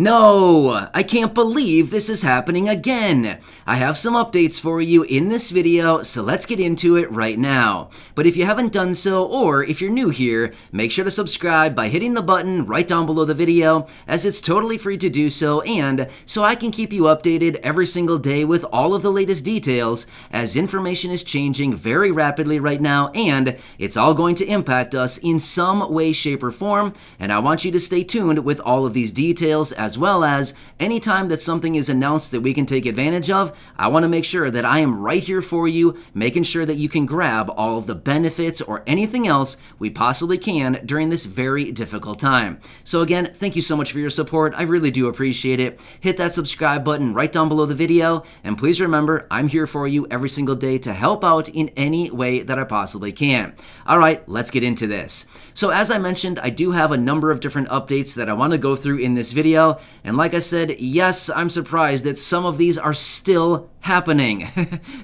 No, I can't believe this is happening again. I have some updates for you in this video, so let's get into it right now. But if you haven't done so, or if you're new here, make sure to subscribe by hitting the button right down below the video, as it's totally free to do so, and so I can keep you updated every single day with all of the latest details, as information is changing very rapidly right now, and it's all going to impact us in some way, shape, or form, and I want you to stay tuned with all of these details, as well as anytime that something is announced that we can take advantage of, I want to make sure that I am right here for you, making sure that you can grab all of the benefits or anything else we possibly can during this very difficult time. So again, thank you so much for your support. I really do appreciate it. Hit that subscribe button right down below the video, and please remember, I'm here for you every single day to help out in any way that I possibly can. All right, let's get into this. So as I mentioned, I do have a number of different updates that I want to go through in this video. And like I said, yes, I'm surprised that some of these are still happening.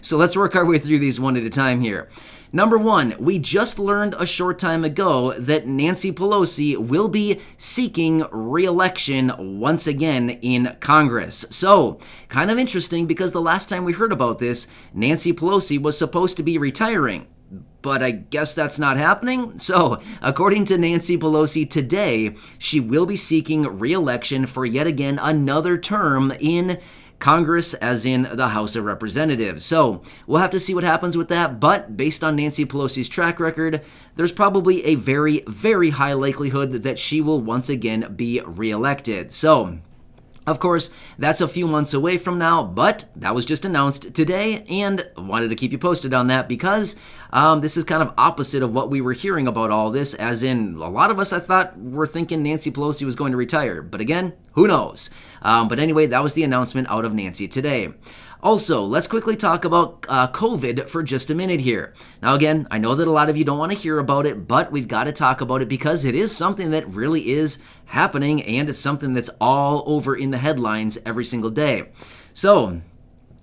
So let's work our way through these one at a time here. Number one, we just learned a short time ago that Nancy Pelosi will be seeking re-election once again in Congress. So, kind of interesting because the last time we heard about this, Nancy Pelosi was supposed to be retiring. But I guess that's not happening. So, according to Nancy Pelosi today, she will be seeking re-election for yet again another term in Congress, as in the House of Representatives. So, we'll have to see what happens with that, but based on Nancy Pelosi's track record, there's probably a very, very high likelihood that she will once again be re-elected. So, of course, that's a few months away from now, but that was just announced today, and wanted to keep you posted on that because this is kind of opposite of what we were hearing about all this, as in a lot of us, I thought, were thinking Nancy Pelosi was going to retire. But again, who knows? But anyway, that was the announcement out of Nancy today. Also, let's quickly talk about COVID for just a minute here. Now again, I know that a lot of you don't want to hear about it, but we've got to talk about it because it is something that really is happening, and it's something that's all over in the headlines every single day. So,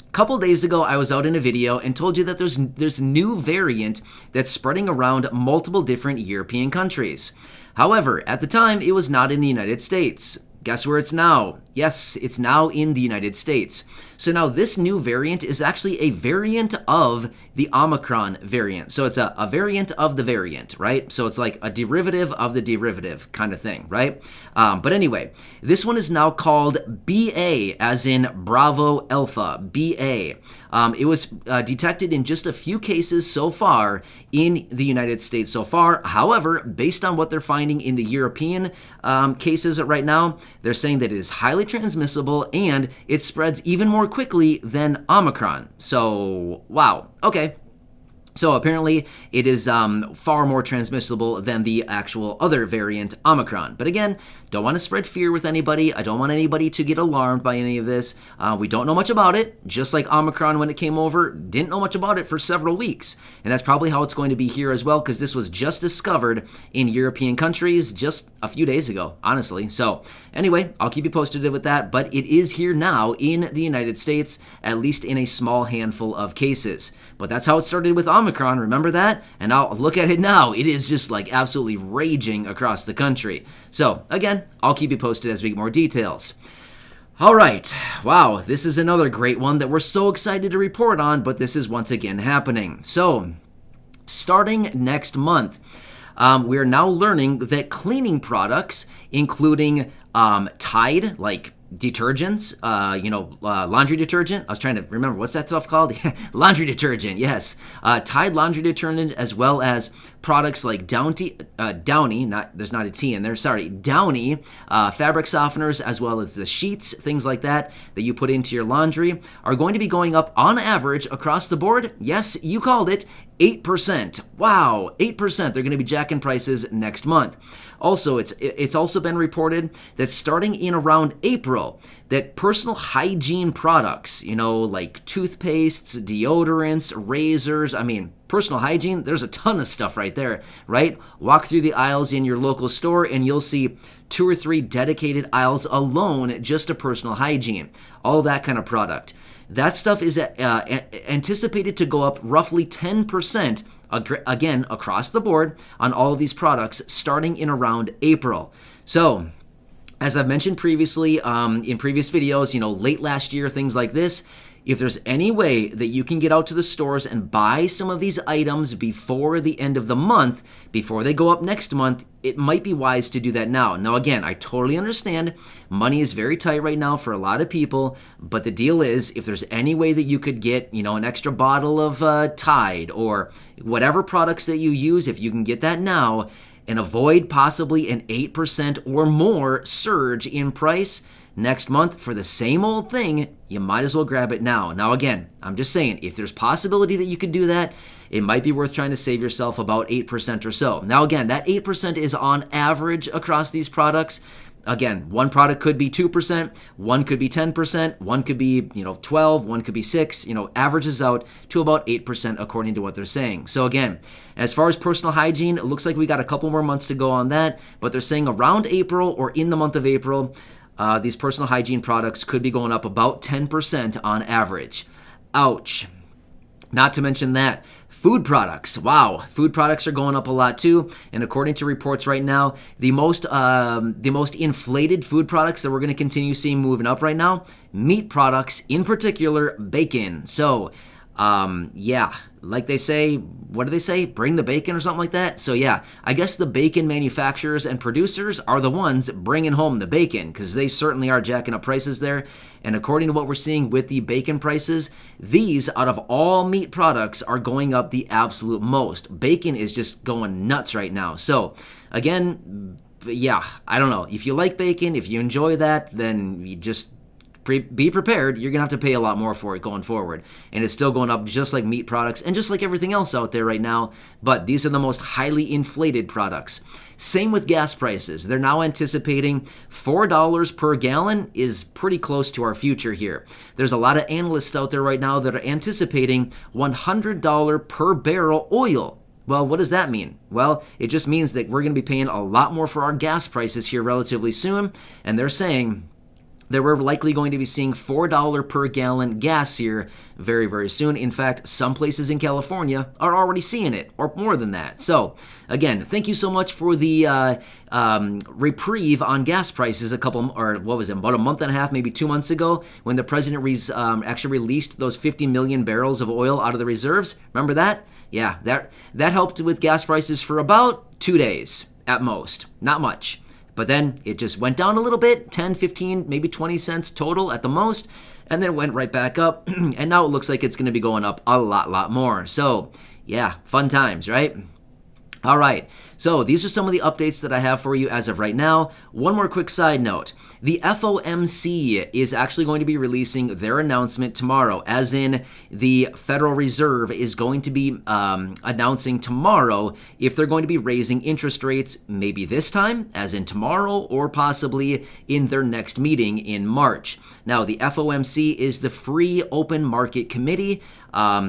a couple days ago, I was out in a video and told you that there's a new variant that's spreading around multiple different European countries. However, at the time, it was not in the United States. Guess where it's now? Yes, it's now in the United States. So now this new variant is actually a variant of the Omicron variant. So it's a variant of the variant, right? So it's like a derivative of the derivative kind of thing, right? But anyway, this one is now called BA, as in Bravo Alpha, BA. It was detected in just a few cases so far in the United States so far. However, based on what they're finding in the European cases right now, they're saying that it is highly transmissible and it spreads even more quickly than Omicron. So, wow. Okay. So apparently it is far more transmissible than the actual other variant, Omicron. But again, don't want to spread fear with anybody. I don't want anybody to get alarmed by any of this. We don't know much about it. Just like Omicron when it came over, didn't know much about it for several weeks. And that's probably how it's going to be here as well, because this was just discovered in European countries just a few days ago, honestly. So anyway, I'll keep you posted with that. But it is here now in the United States, at least in a small handful of cases. But that's how it started with Omicron, remember that? And now look at it now. It is just like absolutely raging across the country. So again, I'll keep you posted as we get more details. All right. Wow, this is another great one that we're so excited to report on, but this is once again happening. So starting next month, we are now learning that cleaning products, including Tide, like detergents, laundry detergent. I was trying to remember, what's that stuff called? Laundry detergent, yes. Tide laundry detergent, as well as products like Downy, there's not a T in there, sorry, Downy, fabric softeners, as well as the sheets, things like that you put into your laundry, are going to be going up on average across the board. Yes, you called it, 8%. Wow, 8%. They're going to be jacking prices next month. Also, it's also been reported that starting in around April, that personal hygiene products, like toothpastes, deodorants, razors, personal hygiene, there's a ton of stuff right there, right? Walk through the aisles in your local store and you'll see 2 or 3 dedicated aisles alone just to personal hygiene, all that kind of product. That stuff is anticipated to go up roughly 10%, again, across the board on all of these products starting in around April. So As I've mentioned previously in previous videos, late last year, things like this, if there's any way that you can get out to the stores and buy some of these items before the end of the month, before they go up next month, it might be wise to do that now. Now, again, I totally understand money is very tight right now for a lot of people, but the deal is if there's any way that you could get, an extra bottle of Tide or whatever products that you use, if you can get that now and avoid possibly an 8% or more surge in price next month for the same old thing, you might as well grab it now. Now, again, I'm just saying, if there's possibility that you could do that, it might be worth trying to save yourself about 8% or so. Now, again, that 8% is on average across these products. Again, one product could be 2%, one could be 10%, one could be, 12, one could be 6, averages out to about 8% according to what they're saying. So again, as far as personal hygiene, it looks like we got a couple more months to go on that, but they're saying around April or in the month of April, these personal hygiene products could be going up about 10% on average. Ouch. Not to mention that. Food products. Wow. Food products are going up a lot too. And according to reports right now, the most inflated food products that we're going to continue seeing moving up right now, meat products, in particular, bacon. So, like they say, what do they say? Bring the bacon or something like that? So yeah, I guess the bacon manufacturers and producers are the ones bringing home the bacon because they certainly are jacking up prices there. And according to what we're seeing with the bacon prices, these out of all meat products are going up the absolute most. Bacon is just going nuts right now. So again, yeah, I don't know. If you like bacon, if you enjoy that, then you just be prepared. You're going to have to pay a lot more for it going forward. And it's still going up just like meat products and just like everything else out there right now. But these are the most highly inflated products. Same with gas prices. They're now anticipating $4 per gallon is pretty close to our future here. There's a lot of analysts out there right now that are anticipating $100 per barrel oil. Well, what does that mean? Well, it just means that we're going to be paying a lot more for our gas prices here relatively soon. And they're saying that we're likely going to be seeing $4 per gallon gas here very, very soon. In fact, some places in California are already seeing it, or more than that. So, again, thank you so much for the reprieve on gas prices about a month and a half, maybe 2 months ago, when the president actually released those 50 million barrels of oil out of the reserves. Remember that? Yeah, that helped with gas prices for about 2 days at most. Not much. But then it just went down a little bit, 10, 15, maybe 20 cents total at the most, and then it went right back up, and now it looks like it's going to be going up a lot more. So, yeah, fun times, right? All right, so these are some of the updates that I have for you as of right now. One more quick side note. The FOMC is actually going to be releasing their announcement tomorrow, as in the Federal Reserve is going to be announcing tomorrow if they're going to be raising interest rates maybe this time, as in tomorrow, or possibly in their next meeting in March. Now, the FOMC is the Free Open Market Committee,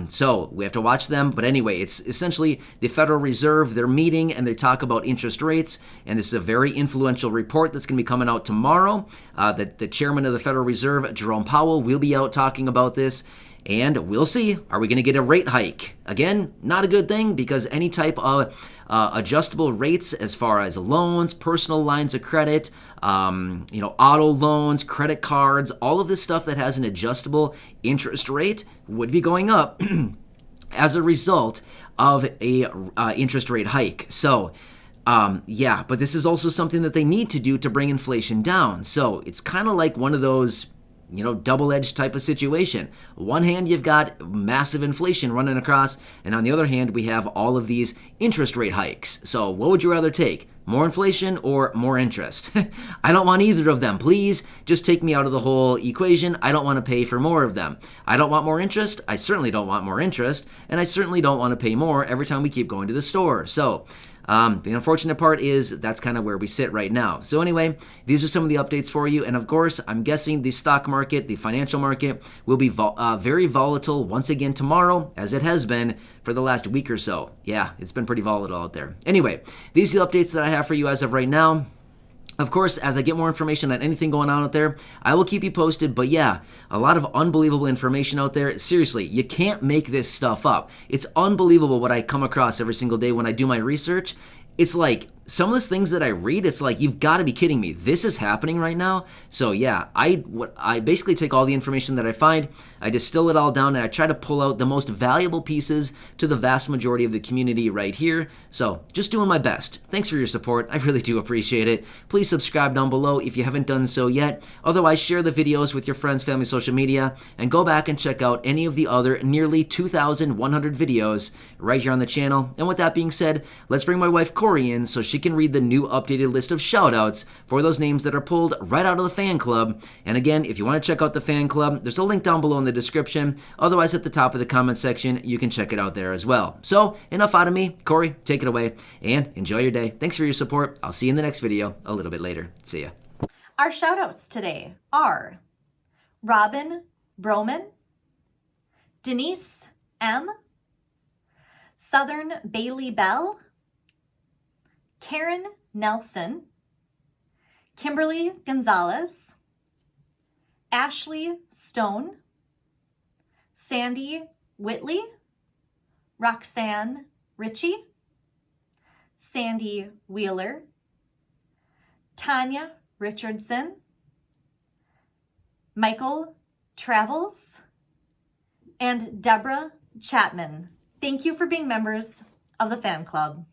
so we have to watch them. But anyway, it's essentially the Federal Reserve. They're meeting and they talk about interest rates, and this is a very influential report that's going to be coming out tomorrow. That the chairman of the Federal Reserve, Jerome Powell, will be out talking about this, and we'll see. Are we going to get a rate hike? Again, not a good thing, because any type of adjustable rates as far as loans, personal lines of credit, auto loans, credit cards, all of this stuff that has an adjustable interest rate would be going up as a result of a interest rate hike. So, but this is also something that they need to do to bring inflation down. So it's kind of like one of those, double-edged type of situation. One hand, you've got massive inflation running across, and on the other hand, we have all of these interest rate hikes. So what would you rather take? More inflation or more interest? I don't want either of them. Please just take me out of the whole equation. I don't want to pay for more of them. I don't want more interest. I certainly don't want more interest. And I certainly don't want to pay more every time we keep going to the store. So the unfortunate part is that's kind of where we sit right now. So anyway, these are some of the updates for you. And of course, I'm guessing the stock market, the financial market, will be very volatile once again tomorrow, as it has been for the last week or so. Yeah, it's been pretty volatile out there. Anyway, these are the updates that I have for you as of right now. Of course, as I get more information on anything going on out there, I will keep you posted. But yeah, a lot of unbelievable information out there. Seriously, you can't make this stuff up. It's unbelievable what I come across every single day when I do my research. It's like some of those things that I read, it's like, you've got to be kidding me. This is happening right now. So yeah, I basically take all the information that I find, I distill it all down, and I try to pull out the most valuable pieces to the vast majority of the community right here. So just doing my best. Thanks for your support. I really do appreciate it. Please subscribe down below if you haven't done so yet. Otherwise, share the videos with your friends, family, social media, and go back and check out any of the other nearly 2,100 videos right here on the channel. And with that being said, let's bring my wife Corey in so she can read the new updated list of shoutouts for those names that are pulled right out of the fan club. And again, if you want to check out the fan club, there's a link down below in the description. Otherwise, at the top of the comment section, you can check it out there as well. So enough out of me. Corey, take it away and enjoy your day. Thanks for your support. I'll see you in the next video a little bit later. See ya. Our shoutouts today are Robin Broman, Denise M, Southern Bailey Bell, Karen Nelson, Kimberly Gonzalez, Ashley Stone, Sandy Whitley, Roxanne Ritchie, Sandy Wheeler, Tanya Richardson, Michael Travels, and Deborah Chapman. Thank you for being members of the fan club.